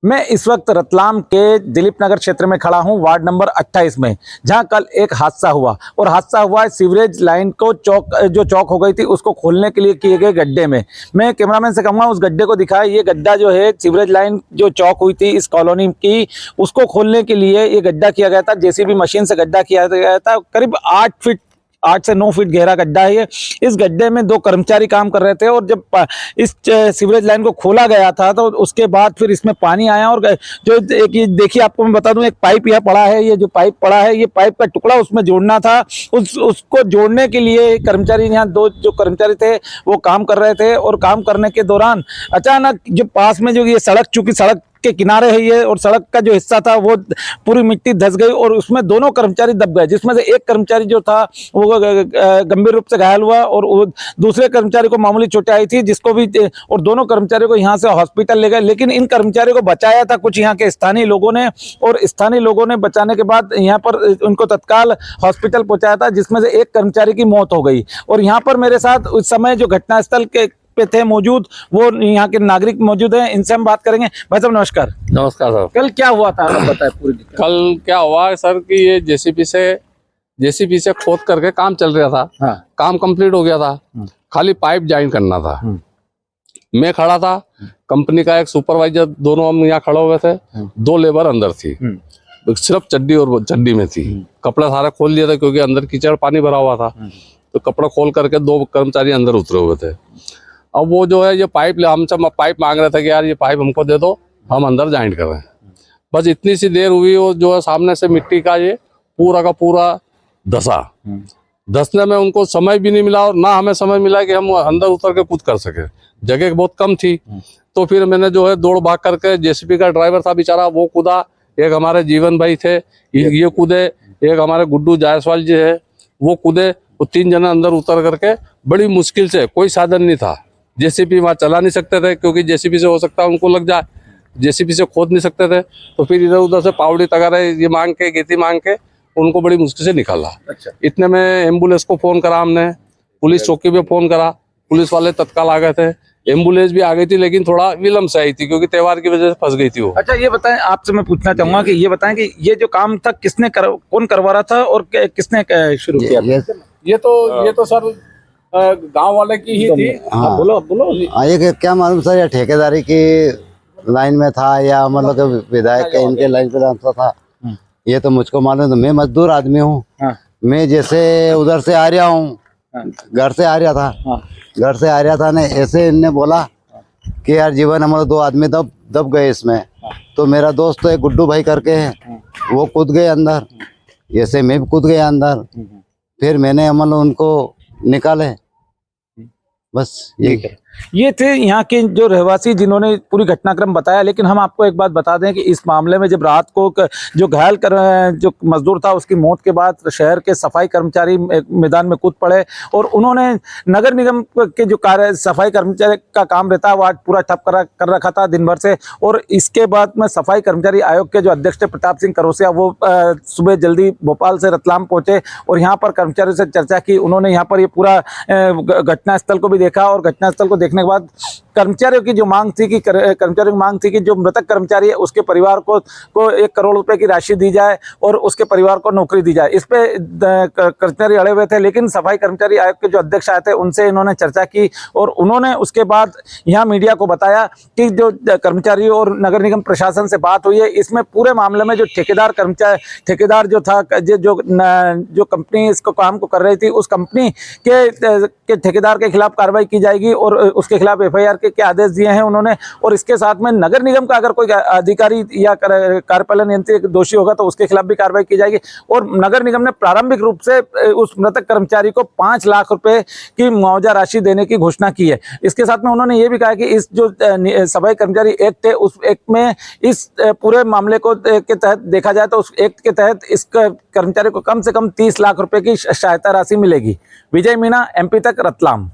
मैं इस वक्त रतलाम के दिलीप नगर क्षेत्र में खड़ा हूं, वार्ड नंबर 28 में, जहां कल एक हादसा हुआ और हादसा हुआ है सीवरेज लाइन को चौक हो गई थी उसको खोलने के लिए किए गए गड्ढे में। मैं कैमरामैन से कहूँगा उस गड्ढे को दिखाए। ये गड्ढा जो है सीवरेज लाइन जो चौक हुई थी इस कॉलोनी की, उसको खोलने के लिए ये गड्ढा किया गया था। जेसीबी मशीन से गड्ढा किया गया था। करीब 8 से 9 फीट गहरा गड्ढा है ये। इस गड्ढे में 2 कर्मचारी काम कर रहे थे और जब इस सीवरेज लाइन को खोला गया था तो उसके बाद फिर इसमें पानी आया और जो एक ये देखिए, आपको मैं बता दूं, एक पाइप यहाँ पड़ा है। ये जो पाइप पड़ा है, ये पाइप का टुकड़ा उसमें जोड़ना था। उसको जोड़ने के लिए कर्मचारी, यहाँ 2 जो कर्मचारी थे वो काम कर रहे थे और काम करने के दौरान अचानक जो पास में जो ये सड़क, चूंकि सड़क के किनारे है ये और सड़क का जो हिस्सा था वो पूरी मिट्टी धंस गई और उसमें दोनों कर्मचारी दब गए, जिसमें से एक कर्मचारी जो था वो गंभीर रूप से घायल हुआ और दूसरे कर्मचारी को मामूली चोटें आई थी, जिसको भी, और दोनों कर्मचारियों को यहाँ से हॉस्पिटल ले गए। लेकिन इन कर्मचारियों को बचाया था कुछ यहाँ के स्थानीय लोगों ने और स्थानीय लोगों ने बचाने के बाद यहाँ पर उनको तत्काल हॉस्पिटल पहुँचाया था, जिसमें से एक कर्मचारी की मौत हो गई। और यहाँ पर मेरे साथ उस समय जो घटनास्थल के पे थे मौजूद वो यहाँ के नागरिक मौजूद हैं, इनसे हम बात करेंगे। भाई साहब नमस्कार। नमस्कार सर। कल क्या हुआ था, आप बताएं पूरी। कल क्या हुआ सर कि ये जेसीबी से खोद करके काम चल रहा था। हाँ। काम कंप्लीट हो गया था, खाली पाइप ज्वाइन करना था। मैं खड़ा था, कंपनी का एक सुपरवाइजर, दोनों हम यहाँ खड़े हुए थे। 2 लेबर अंदर थी, सिर्फ चड्डी और चड्डी में थी। कपड़ा सारा खोल दिया था क्योंकि अंदर कीचड़ पानी भरा हुआ था। तो कपड़ा खोल करके 2 कर्मचारी अंदर उतरे हुए थे। अब वो जो है ये पाइप, हमसे पाइप मांग रहे थे कि यार ये पाइप हमको दे दो, हम अंदर ज्वाइंट कर रहे हैं। बस इतनी सी देर हुई, वो जो है सामने से मिट्टी का ये पूरा का पूरा धसने में उनको समय भी नहीं मिला और ना हमें समय मिला कि हम अंदर उतर के कूद कर सके। जगह बहुत कम थी। तो फिर मैंने जो है दौड़ भाग करके, जेसीबी का ड्राइवर था बेचारा वो कूदा, एक हमारे जीवन भाई थे ये कूदे, एक हमारे गुड्डू जायसवाल जी है वो कूदे। वो 3 जने अंदर उतर करके बड़ी मुश्किल से, कोई साधन नहीं था, जेसीबी वहाँ चला नहीं सकते थे क्योंकि जेसीबी से हो सकता है उनको लग जाए, जेसीबी से खोद नहीं सकते थे। तो फिर इधर उधर से पावड़ी तगारा ये मांग के, गेती मांग के उनको बड़ी मुश्किल से निकाला। अच्छा। इतने में एम्बुलेंस को फोन करा हमने, पुलिस चौकी पे फोन करा, पुलिस वाले तत्काल आ गए थे। एम्बुलेंस भी आ गई थी लेकिन थोड़ा विलम्ब से आई थी क्योंकि त्योहार की वजह से फंस गई थी वो। अच्छा, ये बताएं, आपसे मैं पूछना चाहूंगा कि ये बताएं कि ये जो काम था कौन करवा रहा था और किसने शुरू किया? ये तो सर गांव वाले की ही थी। हाँ। बोलो। ये क्या मालूम सर, या ठेकेदारी की लाइन में था या मतलब कि विधायक के इनके लाइन पे डांसता था, ये तो मुझको मालूम। तो मैं मजदूर आदमी हूँ। हाँ। मैं जैसे उधर से आ रहा हूँ, घर से आ रहा था, घर से आ रहा था ने ऐसे इनने बोला कि यार जीवन, हमारे 2 आदमी दब गए इसमें। तो मेरा दोस्त तो एक गुड्डू भाई करके है, वो कूद गए अंदर, ऐसे मैं भी कूद गया अंदर। फिर मैंने मतलब उनको निकाले, बस ये थे यहाँ के जो रहवासी जिन्होंने पूरी घटनाक्रम बताया। लेकिन हम आपको एक बात बता दें कि इस मामले में जब रात को जो घायल जो मजदूर था उसकी मौत के बाद शहर के सफाई कर्मचारी मैदान में कूद पड़े और उन्होंने नगर निगम के जो सफाई कर्मचारी का काम रहता है वो आज पूरा ठप कर रखा था दिन भर से। और इसके बाद में सफाई कर्मचारी आयोग के जो अध्यक्ष थे प्रताप सिंह करोसिया, वो सुबह जल्दी भोपाल से रतलाम पहुंचे और यहाँ पर कर्मचारियों से चर्चा की। उन्होंने यहाँ पर ये पूरा घटनास्थल को भी देखा और घटनास्थल को देखने के बाद कर्मचारियों की जो मांग थी कि जो मृतक कर्मचारी है उसके परिवार को 1 करोड़ रुपए की राशि दी जाए और उसके परिवार को नौकरी दी जाए। इस पे कर्मचारी अड़े हुए थे। लेकिन सफाई कर्मचारी आयोग के जो अध्यक्ष आए थे उनसे इन्होंने चर्चा की और उन्होंने उसके बाद यहाँ मीडिया को बताया कि जो कर्मचारी और नगर निगम प्रशासन से बात हुई है, इसमें पूरे मामले में जो ठेकेदार जो था, जो कंपनी इसको काम को कर रही थी, उस कंपनी के ठेकेदार के खिलाफ कार्रवाई की जाएगी और उसके खिलाफ FIR के आदेश दिए हैं उन्होंने। और इसके साथ में नगर निगम का अगर कोई अधिकारी या कार्यपालन यंत्री दोषी होगा तो उसके खिलाफ भी कार्रवाई की जाएगी। और नगर निगम ने प्रारंभिक रूप से उस मृतक कर्मचारी को 5 लाख रुपए की मुआवजा राशि देने की घोषणा की है। इसके साथ में उन्होंने ये भी कहा कि इस जो सफाई कर्मचारी एक्ट है उस एक्ट में इस पूरे मामले को के तहत देखा जाए तो उस एक्ट के तहत इस कर्मचारी को कम से कम 30 लाख रुपए की सहायता राशि मिलेगी। विजय मीणा, MP तक, रतलाम।